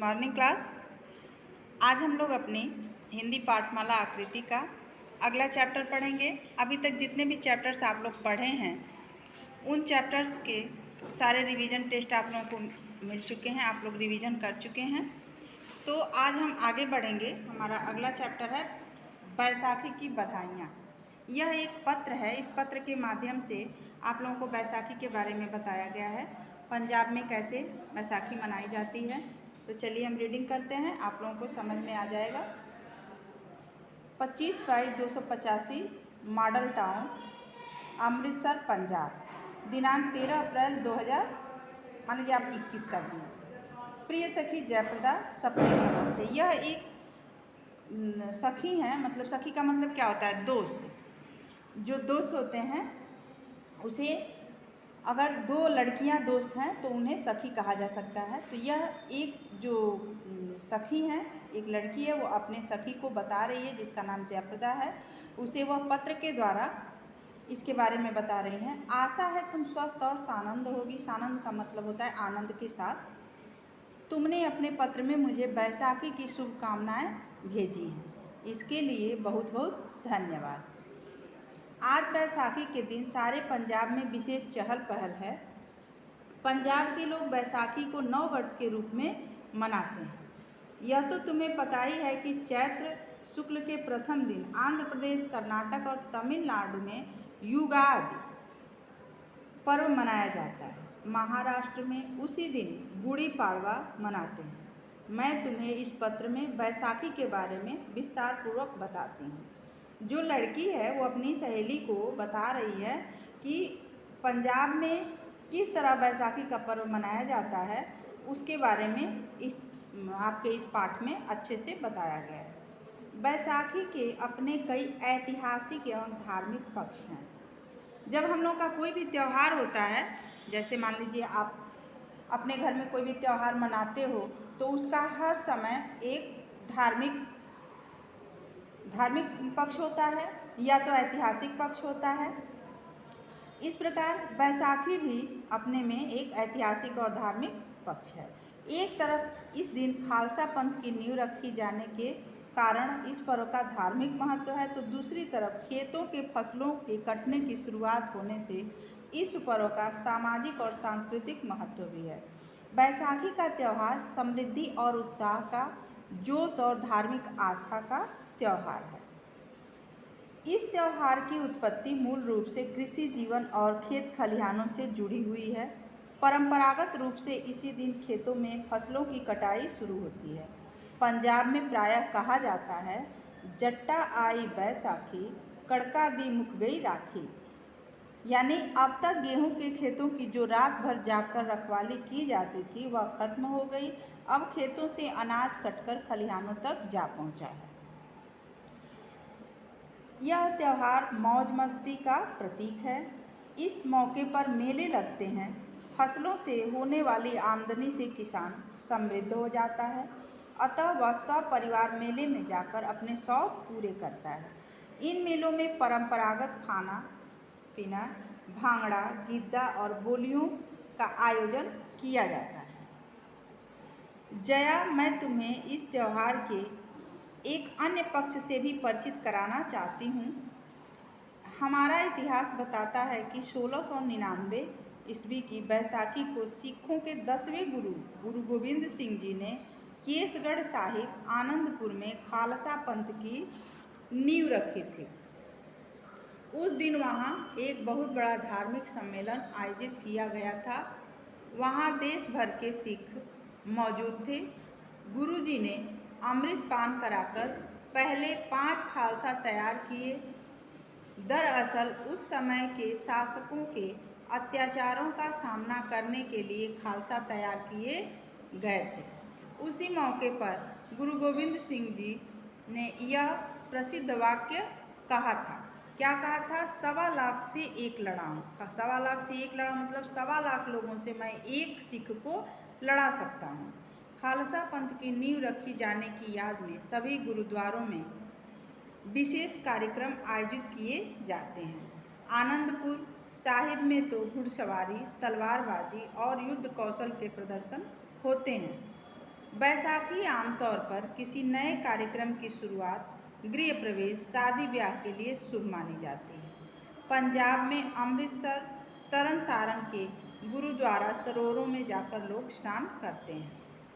Morning class. आज हम लोग अपनी हिंदी पाठमाला आकृति का अगला चैप्टर पढ़ेंगे। अभी तक जितने भी चैप्टर्स आप लोग पढ़े हैं उन चैप्टर्स के सारे रिवीजन टेस्ट आप लोगों को मिल चुके हैं, आप लोग रिवीजन कर चुके हैं। तो आज हम आगे बढ़ेंगे। हमारा अगला चैप्टर है बैसाखी की बधाइयाँ। यह एक पत्र है। इस पत्र के माध्यम से आप लोगों को बैसाखी के बारे में बताया गया है, पंजाब में कैसे बैसाखी मनाई जाती है। तो चलिए हम रीडिंग करते हैं, आप लोगों को समझ में आ जाएगा। 25/285 मॉडल टाउन, अमृतसर, पंजाब, दिनांक 13 अप्रैल 2000, मान लीजिए आप 21 कर दिए। प्रिय सखी जयप्रदा, सबको नमस्ते। यह एक सखी हैं, मतलब सखी का मतलब क्या होता है? दोस्त। जो दोस्त होते हैं उसे, अगर दो लड़कियां दोस्त हैं तो उन्हें सखी कहा जा सकता है। तो यह एक जो सखी हैं, एक लड़की है, वो अपने सखी को बता रही है जिसका नाम जयप्रदा है। उसे वह पत्र के द्वारा इसके बारे में बता रही हैं। आशा है तुम स्वस्थ और सानंद होगी। सानंद का मतलब होता है आनंद के साथ। तुमने अपने पत्र में मुझे बैसाखी की शुभकामनाएं भेजी हैं, इसके लिए बहुत बहुत धन्यवाद। आज बैसाखी के दिन सारे पंजाब में विशेष चहल पहल है। पंजाब के लोग बैसाखी को नव वर्ष के रूप में मनाते हैं। यह तो तुम्हें पता ही है कि चैत्र शुक्ल के प्रथम दिन आंध्र प्रदेश, कर्नाटक और तमिलनाडु में युगादि पर्व मनाया जाता है। महाराष्ट्र में उसी दिन गुड़ी पाड़वा मनाते हैं। मैं तुम्हें इस पत्र में बैसाखी के बारे में विस्तार पूर्वक बताती हूँ। जो लड़की है वो अपनी सहेली को बता रही है कि पंजाब में किस तरह बैसाखी का पर्व मनाया जाता है, उसके बारे में इस आपके इस पाठ में अच्छे से बताया गया है। बैसाखी के अपने कई ऐतिहासिक एवं धार्मिक पक्ष हैं। जब हम लोग का कोई भी त्यौहार होता है, जैसे मान लीजिए आप अपने घर में कोई भी त्यौहार मनाते हो, तो उसका हर समय एक धार्मिक पक्ष होता है या तो ऐतिहासिक पक्ष होता है। इस प्रकार बैसाखी भी अपने में एक ऐतिहासिक और धार्मिक पक्ष है। एक तरफ इस दिन खालसा पंथ की नींव रखी जाने के कारण इस पर्व का धार्मिक महत्व है, तो दूसरी तरफ खेतों के फसलों के कटने की शुरुआत होने से इस पर्व का सामाजिक और सांस्कृतिक महत्व भी है। बैसाखी का त्यौहार समृद्धि और उत्साह का, जोश और धार्मिक आस्था का त्यौहार है। इस त्यौहार की उत्पत्ति मूल रूप से कृषि जीवन और खेत खलिहानों से जुड़ी हुई है। परंपरागत रूप से इसी दिन खेतों में फसलों की कटाई शुरू होती है। पंजाब में प्रायः कहा जाता है, जट्टा आई बैसाखी, कड़का दी मुक गई राखी। यानी अब तक गेहूं के खेतों की जो रात भर जागकर रखवाली की जाती थी वह खत्म हो गई। अब खेतों से अनाज कटकर खलिहानों तक जा पहुंचा है। यह त्यौहार मौज मस्ती का प्रतीक है। इस मौके पर मेले लगते हैं। फसलों से होने वाली आमदनी से किसान समृद्ध हो जाता है, अतः वह सपरिवार मेले में जाकर अपने शौक पूरे करता है। इन मेलों में परंपरागत खाना पीना, भांगड़ा, गिद्दा और बोलियों का आयोजन किया जाता है। जया, मैं तुम्हें इस त्यौहार के एक अन्य पक्ष से भी परिचित कराना चाहती हूँ। हमारा इतिहास बताता है कि 1699 ईस्वी की बैसाखी को सिखों के 10वें गुरु गोविंद सिंह जी ने केसगढ़ साहिब आनंदपुर में खालसा पंथ की नींव रखी थी। उस दिन वहाँ एक बहुत बड़ा धार्मिक सम्मेलन आयोजित किया गया था। वहाँ देश भर के सिख मौजूद थे। गुरुजी ने अमृत पान कराकर पहले 5 खालसा तैयार किए। दरअसल उस समय के शासकों के अत्याचारों का सामना करने के लिए खालसा तैयार किए गए थे। उसी मौके पर गुरु गोविंद सिंह जी ने यह प्रसिद्ध वाक्य कहा था। क्या कहा था? 1.25 लाख से एक लड़ाऊँ। 1.25 लाख से एक लड़ा मतलब 1.25 लाख लोगों से मैं एक सिख को लड़ा सकता हूँ। खालसा पंथ की नींव रखी जाने की याद में सभी गुरुद्वारों में विशेष कार्यक्रम आयोजित किए जाते हैं। आनंदपुर साहिब में तो घुड़सवारी, तलवारबाजी और युद्ध कौशल के प्रदर्शन होते हैं। बैसाखी आमतौर पर किसी नए कार्यक्रम की शुरुआत, गृह प्रवेश, शादी ब्याह के लिए शुभ मानी जाती है। पंजाब में अमृतसर, तरन तारण के गुरुद्वारा सरोवरों में जाकर लोग स्नान करते हैं,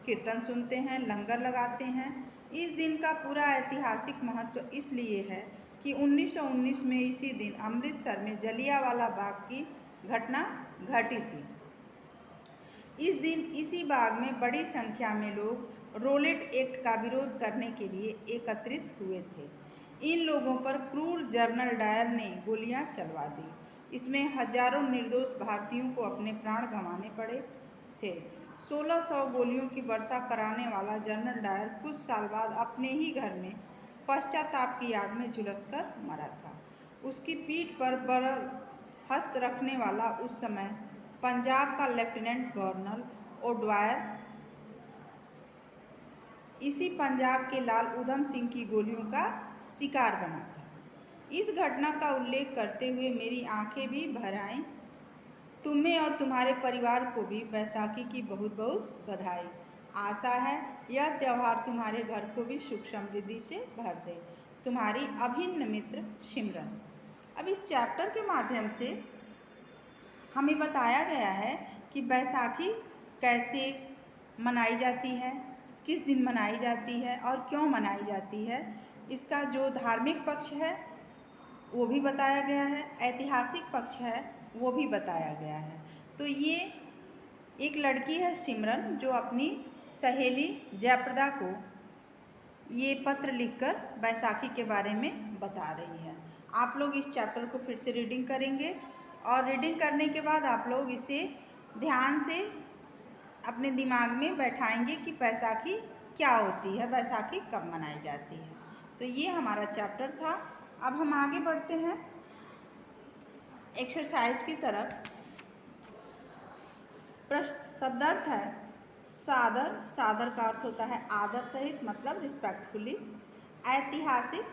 कीर्तन सुनते हैं, लंगर लगाते हैं। इस दिन का पूरा ऐतिहासिक महत्व इसलिए है कि 1919 में इसी दिन अमृतसर में जलियांवाला बाग की घटना घटी थी। इस दिन इसी बाग में बड़ी संख्या में लोग रोलेट एक्ट का विरोध करने के लिए एकत्रित हुए थे। इन लोगों पर क्रूर जनरल डायर ने गोलियां चलवा दी। इसमें हजारों निर्दोष भारतीयों को अपने प्राण गंवाने पड़े थे। 1600 गोलियों की वर्षा कराने वाला जनरल डायर कुछ साल बाद अपने ही घर में पश्चाताप की आग में झुलसकर मरा था। उसकी पीठ पर बरहस्त रखने वाला उस समय पंजाब का लेफ्टिनेंट गवर्नर ओडवायर इसी पंजाब के लाल उधम सिंह की गोलियों का शिकार बना था। इस घटना का उल्लेख करते हुए मेरी आंखें भी भर आईं। तुम्हें और तुम्हारे परिवार को भी बैसाखी की बहुत बहुत बधाई। आशा है यह त्यौहार तुम्हारे घर को भी सुख समृद्धि से भर दे। तुम्हारी अभिन्न मित्र सिमरन। अब इस चैप्टर के माध्यम से हमें बताया गया है कि बैसाखी कैसे मनाई जाती है, किस दिन मनाई जाती है और क्यों मनाई जाती है। इसका जो धार्मिक पक्ष है वो भी बताया गया है, ऐतिहासिक पक्ष है वो भी बताया गया है। तो ये एक लड़की है सिमरन जो अपनी सहेली जयप्रदा को ये पत्र लिखकर बैसाखी के बारे में बता रही है। आप लोग इस चैप्टर को फिर से रीडिंग करेंगे और रीडिंग करने के बाद आप लोग इसे ध्यान से अपने दिमाग में बैठाएंगे कि बैसाखी क्या होती है, बैसाखी कब मनाई जाती है। तो ये हमारा चैप्टर था। अब हम आगे बढ़ते हैं एक्सरसाइज की तरफ। प्रश्न शब्दार्थ है सादर, सादर का अर्थ होता है आदर सहित, मतलब रिस्पेक्टफुली। ऐतिहासिक,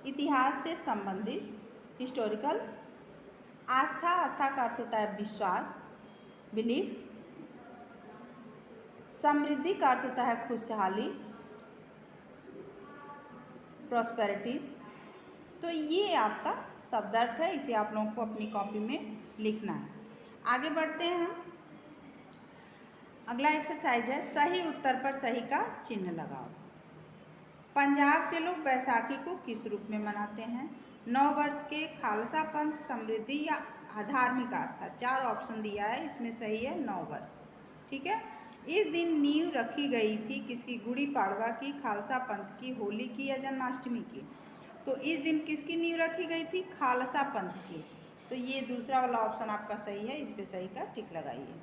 इतिहास से संबंधित, हिस्टोरिकल। आस्था, आस्था का अर्थ होता है विश्वास, बिलीफ। समृद्धि का अर्थ होता है खुशहाली, प्रॉस्पेरिटीज। तो ये आपका शब्दार्थ है, इसे आप लोगों को अपनी कॉपी में लिखना है। आगे बढ़ते हैं हम। अगला एक्सरसाइज है सही उत्तर पर सही का चिन्ह लगाओ। पंजाब के लोग बैसाखी को किस रूप में मनाते हैं? 9 वर्ष के, खालसा पंथ, समृद्धि या धार्मिक आस्था। 4 ऑप्शन दिया है, इसमें सही है 9 वर्ष। ठीक है। इस दिन नींव रखी गई थी किसकी? गुड़ी पाड़वा की, खालसा पंथ की, होली की या जन्माष्टमी की? तो इस दिन किसकी नींव रखी गई थी? खालसा पंथ की। तो ये दूसरा वाला ऑप्शन आपका सही है, इस पर सही का टिक लगाइए।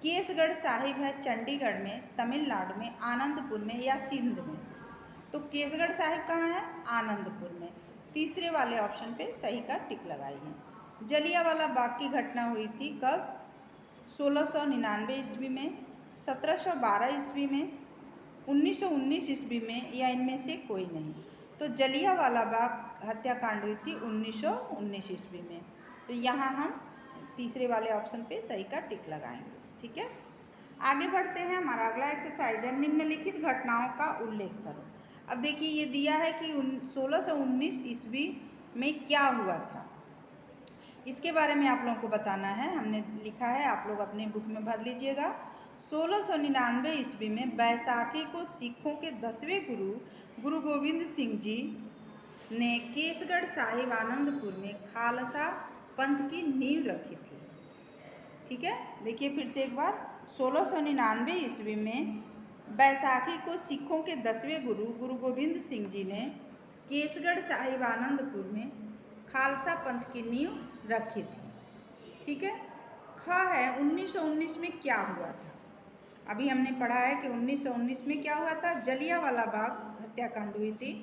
केसगढ़ साहिब है चंडीगढ़ में, तमिलनाडु में, आनंदपुर में या सिंध में? तो केसगढ़ साहिब कहाँ है? आनंदपुर में। तीसरे वाले ऑप्शन पे सही का टिक लगाइए। जलियांवाला बाग की घटना हुई थी कब? 1699 ईस्वी में, 1712 ईस्वी में, 1919 ईस्वी में या इनमें से कोई नहीं? तो जलियांवाला बाग हत्याकांड हुई थी 1919 ईस्वी में। तो यहाँ हम तीसरे वाले ऑप्शन पे सही का टिक लगाएंगे। ठीक है। आगे बढ़ते हैं। हमारा अगला एक्सरसाइज है निम्नलिखित घटनाओं का उल्लेख करो। अब देखिए ये दिया है कि 1619 ईस्वी में क्या हुआ था, इसके बारे में आप लोगों को बताना है। हमने लिखा है, आप लोग अपने बुक में भर लीजिएगा। 1699 ईस्वी में बैसाखी को सिखों के 10वें गुरु गोविंद सिंह जी ने केसगढ़ साहिब आनंदपुर में खालसा पंथ की नींव रखी थी। ठीक है, देखिए फिर से एक बार। 1699 ईस्वी में बैसाखी को सिखों के 10वें गुरु गोविंद सिंह जी ने केसगढ़ साहिब आनंदपुर में खालसा पंथ की नींव रखी थी। ठीक है। ख है 1919 में क्या हुआ था? अभी हमने पढ़ा है कि 1919 में क्या हुआ था? जलियांवाला बाग हत्याकांड हुई थी।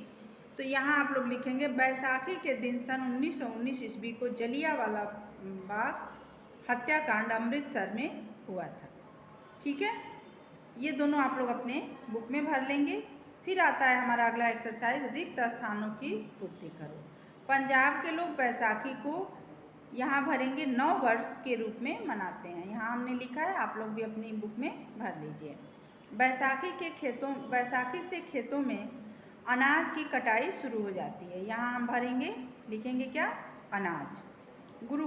तो यहाँ आप लोग लिखेंगे बैसाखी के दिन सन 1919 ईस्वी को जलियांवाला बाग हत्याकांड अमृतसर में हुआ था। ठीक है, ये दोनों आप लोग अपने बुक में भर लेंगे। फिर आता है हमारा अगला एक्सरसाइज रिक्त स्थानों की पूर्ति करो। पंजाब के लोग बैसाखी को यहाँ भरेंगे 9 वर्ष के रूप में मनाते हैं। यहाँ हमने लिखा है, आप लोग भी अपनी बुक में भर लीजिए। बैसाखी से खेतों में अनाज की कटाई शुरू हो जाती है। यहाँ हम भरेंगे, लिखेंगे क्या, अनाज। गुरु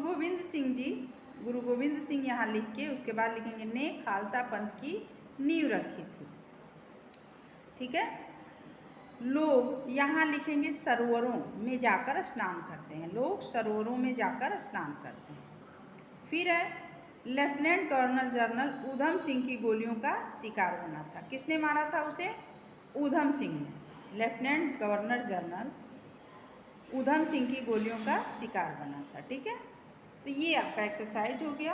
गोविंद सिंह यहाँ लिख के उसके बाद लिखेंगे ने खालसा पंथ की नींव रखी थी। ठीक है। लोग यहाँ लिखेंगे सरोवरों में जाकर स्नान करते हैं। लोग सरोवरों में जाकर स्नान करते हैं। फिर है lieutenant governor general Udham Singh की गोलियों का शिकार होना था। किसने मारा था उसे? ऊधम सिंह ने। Lieutenant governor general Udham Singh की गोलियों का शिकार बना था। ठीक है। तो ये आपका एक्सरसाइज हो गया।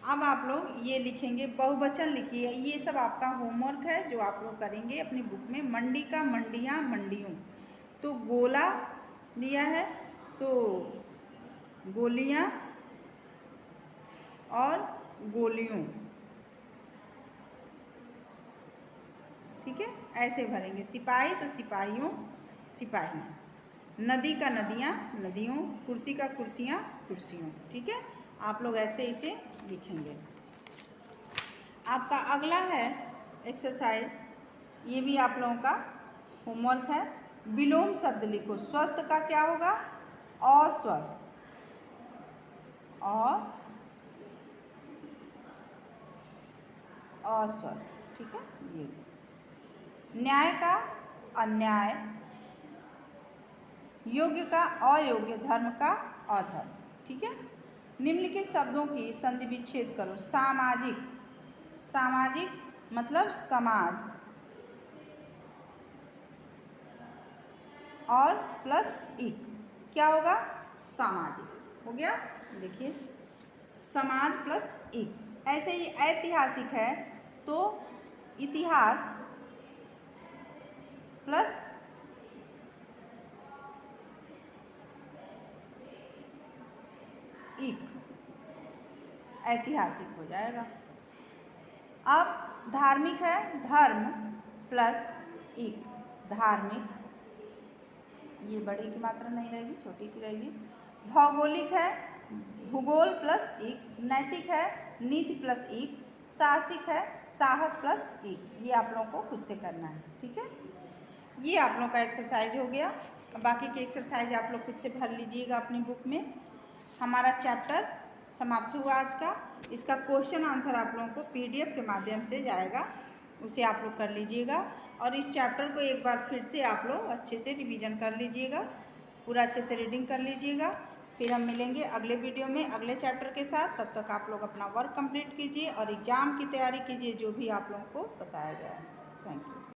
अब आप लोग ये लिखेंगे, बहुवचन लिखिए। ये सब आपका होमवर्क है जो आप लोग करेंगे अपनी बुक में। मंडी का मंडियाँ मंडियों, तो गोला दिया है तो गोलियाँ और गोलियों। ठीक है, ऐसे भरेंगे। सिपाही तो सिपाहियों सिपाहियाँ, नदी का नदियाँ नदियों, कुर्सी का कुर्सियाँ कुर्सियों। ठीक है, आप लोग ऐसे इसे लिखेंगे। आपका अगला है एक्सरसाइज, ये भी आप लोगों का होमवर्क है। विलोम शब्द लिखो। स्वस्थ का क्या होगा? अस्वस्थ। अस्वस्थ। ठीक है, ये। न्याय का अन्याय, योग्य का अयोग्य, धर्म का अधर्म। ठीक है। निम्नलिखित शब्दों की संधि विच्छेद करो। सामाजिक, सामाजिक मतलब समाज, और प्लस इक क्या होगा? सामाजिक हो गया। देखिए, समाज प्लस इक। ऐसे ही ऐतिहासिक है तो इतिहास प्लस इक, ऐतिहासिक हो जाएगा। अब धार्मिक है, धर्म प्लस इक, धार्मिक। ये बड़ी की मात्रा नहीं रहेगी, छोटी की रहेगी। भौगोलिक है, भूगोल प्लस इक। नैतिक है, नीति प्लस इक। साहसिक है, साहस प्लस इक। ये आप लोगों को खुद से करना है। ठीक है, ये आप लोगों का एक्सरसाइज हो गया। बाकी के एक्सरसाइज आप लोग खुद से भर लीजिएगा अपनी बुक में। हमारा चैप्टर समाप्त हुआ आज का। इसका क्वेश्चन आंसर आप लोगों को PDF के माध्यम से जाएगा, उसे आप लोग कर लीजिएगा। और इस चैप्टर को एक बार फिर से आप लोग अच्छे से रिवीजन कर लीजिएगा, पूरा अच्छे से रीडिंग कर लीजिएगा। फिर हम मिलेंगे अगले वीडियो में अगले चैप्टर के साथ। तब तक आप लोग अपना वर्क कंप्लीट कीजिए और एग्ज़ाम की तैयारी कीजिए जो भी आप लोगों को बताया गया है। Thank you.